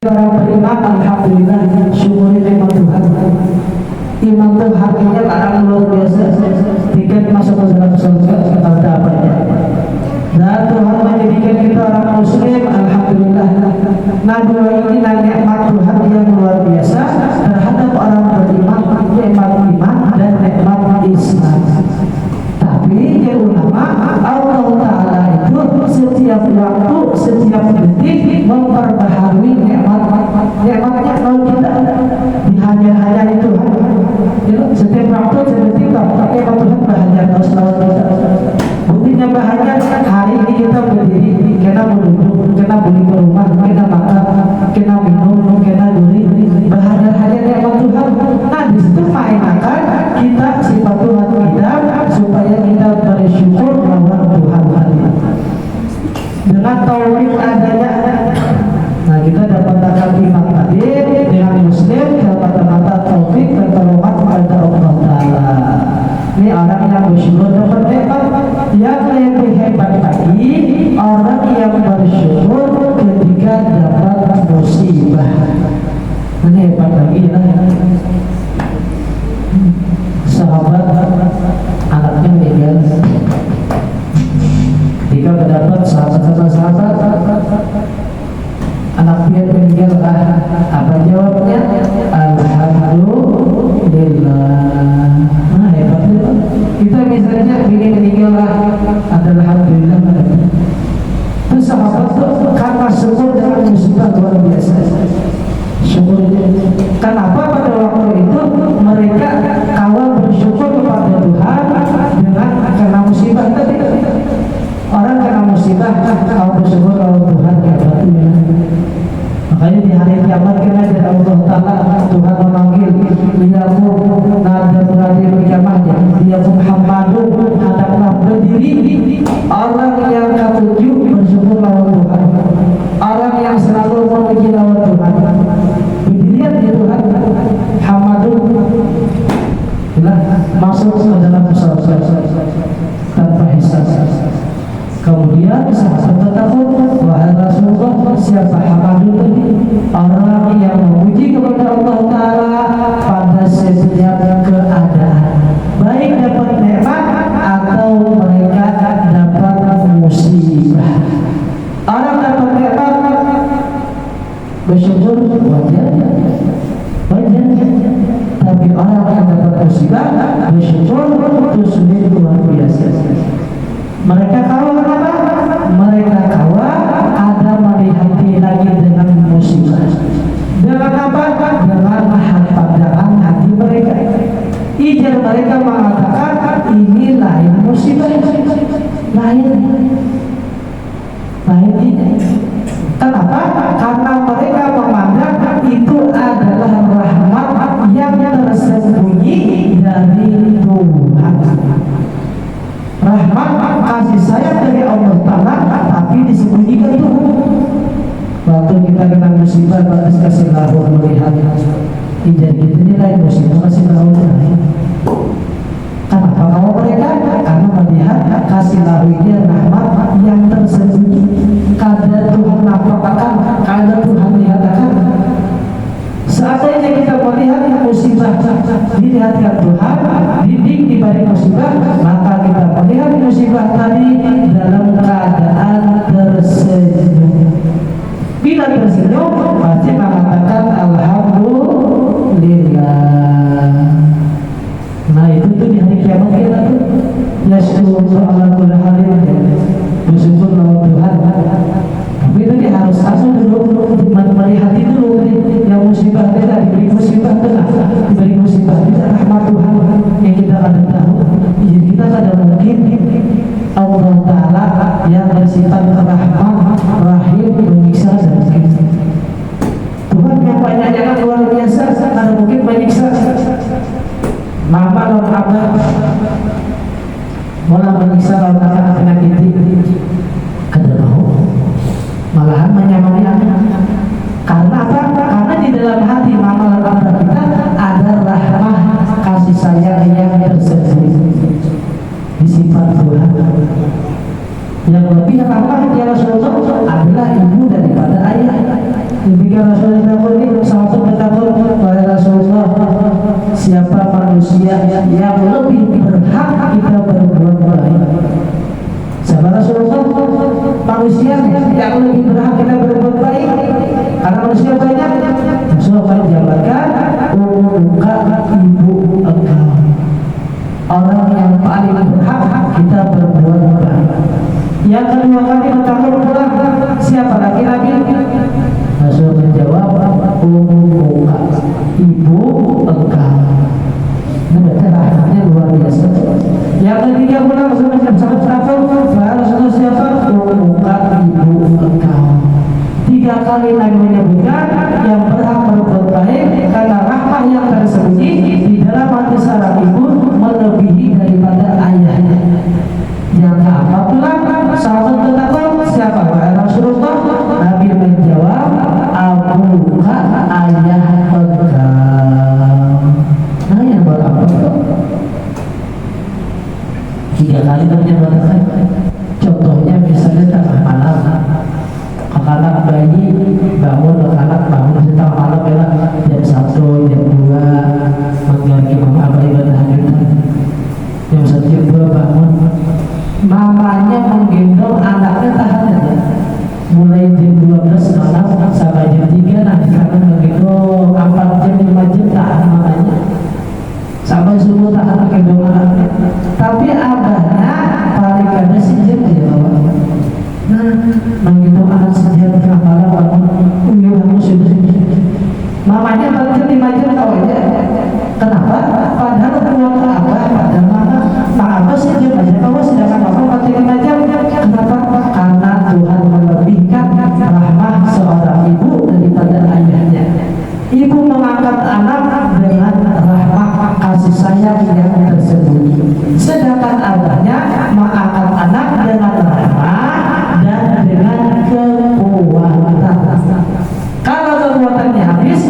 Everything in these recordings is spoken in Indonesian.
Orang beriman, alhamdulillah, syukuri nikmat Tuhan. Iman itu harganya barang luar biasa. Tiket masuk ke dalam surga kita dapatnya. Dan Tuhan menjadikan kita orang muslim, alhamdulillah. Nah, dua ini nikmat Tuhan yang luar biasa terhadap orang beriman, nikmat iman dan nikmat Islam. Tapi ya ulama, Allah Ta'ala itu setiap waktu, setiap detik memperbaharui nikmatnya kalau kita dihajar-hajar itu. Setiap waktu, setiap detik pakai Tuhan bahagia terus lawan kita. Buktinya bahagia hari ini kita berdiri, kena duduk, kena beli ke rumah, kena makan, kena minum, kena duri, bahagia nikmat Tuhan. Nah di situ mainkan kita sifat Tuhan kita supaya kita bersyukur lawan Tuhan hari dengan taufik adanya. Nah kita dapat akal iman tadi dengan muslim dapat mata taufik pertolongan kepada Allah Ta'ala. Ini orang yang bersyukur dapat nikmat. Yang lebih hebat lagi orang yang bersyukur ketika dapat musibah. Ini hebat lagi ya. Sahabat anaknya meninggal. Jika mendapat sahabat anak dia meninggal, apa jawabnya? Alhamdulillah. Nah hebat itu. Kita misalnya ingin meninggal adalah alhamdulillah. Terus sahabat itu karena syukur dengan musibah luar biasa. Syukurnya. Kenapa pada waktu itu mereka kawal bersyukur kepada Tuhan dengan kena musibah tadi. Orang kena musibah, kau bersyukur kepada Tuhan ya berarti. Makanya di hari kiamat kena dari Allah Ta'ala Tuhan memanggil Iyakum nada berada berjamaahnya Iyakum Hamadu hadaplah berdiri orang yang ketujuh bersyukur lawan Tuhan, orang yang selalu memuji lawan Tuhan. Dilihat di Tuhan Hamadu masuk ke dalam surga tanpa hisab. Kemudian sahabat bertakut, wahai Rasulullah, siapa Hamadu tadi? Orang yang memuji kepada Allah Ta'ala pada setiap keadaan, baik dapat nikmat atau mereka dapat musibah. Orang dapat nikmat bersyukur wajar, tapi orang yang dapat musibah bersyukur itu sulit luar biasa. Mereka kawal apa? Mereka kawal ada melihat lagi dengan musibah. Dengan apa? Dengan pandangan hati mereka. Ijar mereka mengatakan ini lain musibah, lain ini. Kenapa? Karena mereka memandang itu adalah rahmat yang tersembunyi dari Tuhan. Rahmat kasih sayang dari Allah Ta'ala tapi disembunyikan Tuhan. Waktu kita kena musibah batas kasih lahu melihat tidak gitu nilai musibah kasih lahu. Kenapa kalau mereka? Karena melihat kasih lahu ini rahmat yang tersembunyi. Kadar Tuhan nampakkan, kadar Tuhan lihatkan. Seandainya kita melihat musibah dilihatkan Tuhan, didik di balik musibah, maka kita melihat musibah tadi dalam keadaan tersenyum. Bila tersenyum, pasti mengatakan alhamdulillah. Nah itu tuh di hari kiamat kita tuh yashkuru ala kulli halin, bersyukur lawan Tuhan. Tapi itu dia harus langsung dulu melihat itu dulu yang musibah tidak diberi musibah tenang, diberi musibah tidak rahmat Tuhan yang kita akan tahu. Jadi kita ada mungkin Allah Ta'ala yang bersifat rahmat rahim menyiksa dan menyiksa. Tuhan yang banyaknya kan luar biasa, ada mungkin menyiksa. Mama lawan abah malah menyiksa lawan anak-anak kita. Kada mau malahan menyamai anak. Karena apa? Karena di dalam hati mama dan abah kita ada rahmah kasih sayang yang tersembunyi di sifat Tuhan. Yang lebih rahmah ya Rasulullah adalah ibu daripada ayah. Demikian Rasulullah takut, sahabat bertakut kepada Rasulullah, siapa manusia yang lebih berhak kita berbuat baik? Siapa Rasulullah? Manusia yang lebih berhak kita berbuat baik. Karena manusia banyak. Rasulullah menjabarkan umuka ibu engkau, orang yang paling berhak kita berbuat baik. Yang kedua kali bertakut pula, siapa lagi Nabi? Rasul menjawab, umuka ibu engkau. Ini berarti rahmatnya luar biasa. Yang ketiga pula Rasul menjawab, Rasulullah siapa? Umuka ibu engkau. 3 kali Nabi menyebutkan yang berhak berbuat baik karena rahmah yang tersembunyi di dalam hati seorang ibu melebihi daripada ayahnya. Yang keempat pula sahabat bertakut, siapa? Rasulullah. Nabi menjawab, abuka ayah engkau. Nah yang berapa? 3 kali menyebutkan. Contohnya misalnya tengah malam, anak bayi bangun, anak bangun tengah malam jam 1, jam 2 mengganggu mama ibadah kita. Jam 1, jam 2 bangun, mamanya menggendong anaknya tahan aja. Mulai jam 12 malam sampai jam 3 nanti karena menggendong 4 jam 5 jam tahan mamanya. Sampai subuh tahan menggendong anaknya. Tapi abahnya paling kada sejam aja bawa. Nah, menggendong anak sejam tengah malam bangun, aku sudah. Mamanya paling 5 jam tahu aja. Kenapa? Padahal keluarga abah pada mama sejam aja tahu, sedangkan bapak 5 jam. Kenapa? Karena Tuhan melebihkan rahmah seorang ibu daripada ayahnya. Ibu mengangkat anak dengan rahmah kasih sayang yang tersembunyi, sedangkan abahnya mengangkat anak dengan rahmah dan dengan kekuatan. Kalau kekuatannya habis.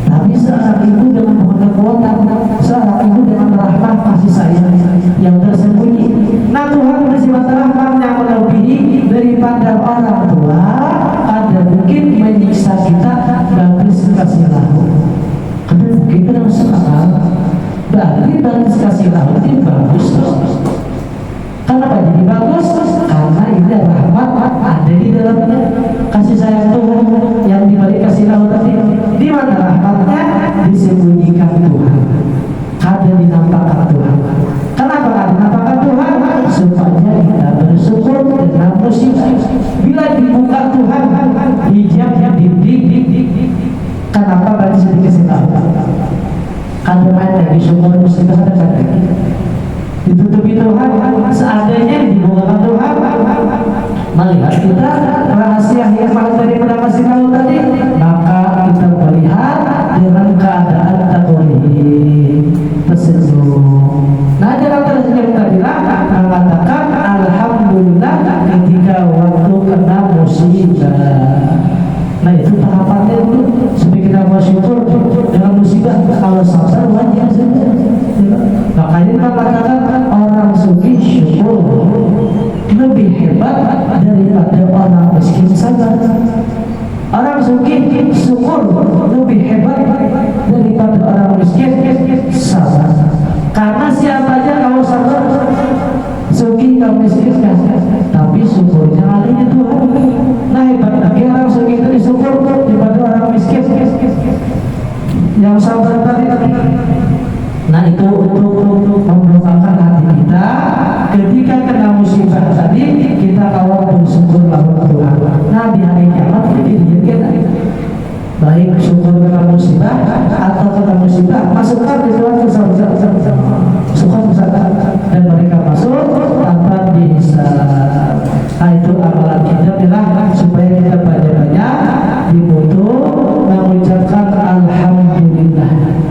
Tapi seorang ibu dengan kekuatan, seorang ibu dengan rahmah kasih sayang yang tersembunyi. Nah Tuhan bersifat rahmat yang melebihi daripada orang tua. Ada mungkin menyiksa kita, bagus kasih lahu. Karena mungkin kita masuk akal. Berarti bagus kasih lahu itu bagus. Kenapa jadi bagus? Karena ini rahmat ada di dalamnya, kasih sayang Tuhan yang dibalik kasih lahu tadi. Di mana rahmatnya? Disembunyikan Tuhan, ada dinampakkan Tuhan. Kenapa ada dinampakkan Tuhan? Supaya kita bersyukur dengan musibah. Bila dibuka Tuhan hijab dinding, kenapa berarti sedikit sekali? Kadang ada disyukur musibah, kadang ditutupi Tuhan, seadanya dibukakan Tuhan. Melihat kita rahasia yang paling daripada kasih tahu tadi, maka kita melihat dengan keadaan takwali tersenyum. Nah dalam tersenyum tadilah mengatakan alhamdulillah ketika waktu kena musibah. Nah itu tahapannya itu supaya kita bersyukur dengan musibah. Kalau sabar wajar saja. Makanya kita katakan orang suci syukur lebih hebat daripada orang miskin sabar. Orang suci syukur lebih hebat daripada orang miskin sabar. Karena siapa aja kalau sabar, suci kalau miskin kan, tapi syukurnya alihnya Tuhan. Nah hebat lagi orang suci itu disyukur daripada orang miskin yang sabar tadi. Nah itu untuk membukakan hati kita ketika kena musibah tadi, kita kalau bersyukur kepada Tuhan. Nah di hari kiamat jadi dijadikan baik syukur kena musibah atau kena musibah, masukkan di Tuhan bersama-sama, masukkan bersama dan mereka masuk tanpa dihisab. Nah itu amalan kita bilang supaya kita banyak-banyak dibutuh mengucapkan alhamdulillah.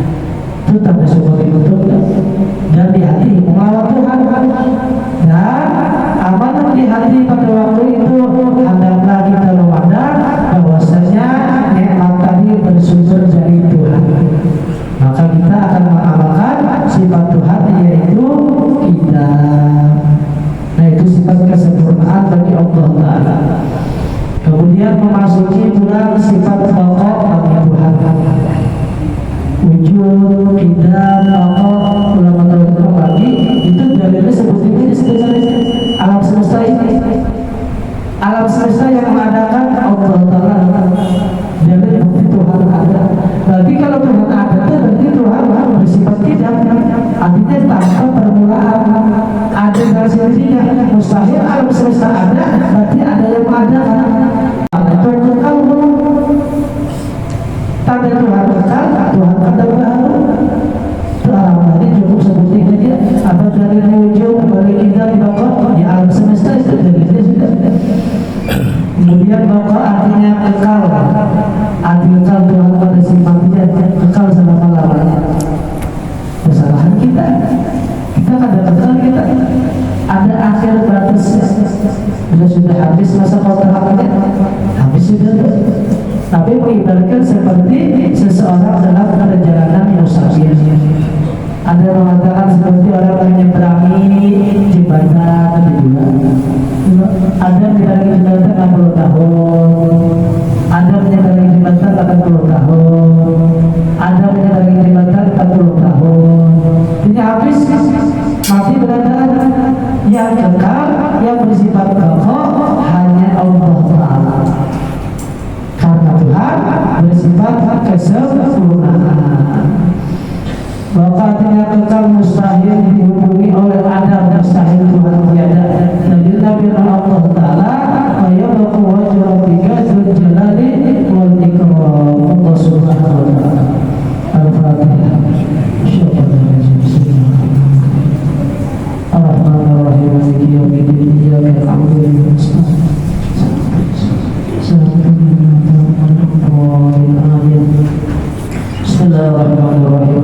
Itu tanda syukur itu dan di hati mengawal Tuhan. Dan amalan di hati pada waktu itu hendaklah kita memandang bahwasanya nikmat tadi bersumber dari Tuhan. Maka kita akan mengamalkan sifat Tuhan yaitu kita. Nah itu sifat kesempurnaan bagi Allah Ta'ala. Kemudian memasuki bulan sifat pokok bagi Tuhan. Wujud, qidam, pokok, ulama ulama bagi itu dalilnya seperti ini alam semesta ini. Alam semesta yang mengadakan Allah Ta'ala. Dalil bukti Tuhan ada. Berarti kalau Tuhan ada, berarti Tuhan bersifat qidam. Artinya tanpa permulaan. Ada dari sendirinya. Mustahil alam semesta ada, berarti ada yang mengadakan. Tanda Tuhan kekal, Tuhan ada baru. Tadi cukup sebutin aja. Apa dari wujud, dari indah, di alam semesta itu dalilnya sudah. Kemudian baqa artinya kekal. Arti kekal Tuhan pada sifatnya kekal selama-lamanya. Kesalahan kita kada kekal, kita ada akhir batasnya. Bila sudah habis masa kontraknya, habis sudah. Tapi mengibaratkan seperti seseorang dalam perjalanan musafir. Ada yang mengatakan seperti orang menyeberangi jembatan ada menyeberangi jembatan 60 tahun, ada menyeberangi jembatan 80 tahun, ada menyeberangi jembatan 40 tahun. Ini habis mati beradaan. Yang kekal, yang bersifat kekal hanya Allah Ta'ala. Karena Tuhan bersifat kesempurnaan. Waktunya kekal mustahil dihubungi oleh Adam, mustahil Tuhan tiada. Nabi Allah Ta'ala ayyabaku wajah rabbika dzul jalali wal ikram. Allah Subhanahu wa ta'ala. Al-Fatihah. Ar-Rahmanir-Rahim. Maliki yaumiddin. Iyyaka na'budu wa iyyaka nasta'in. Bismillahirrahmanirrahim.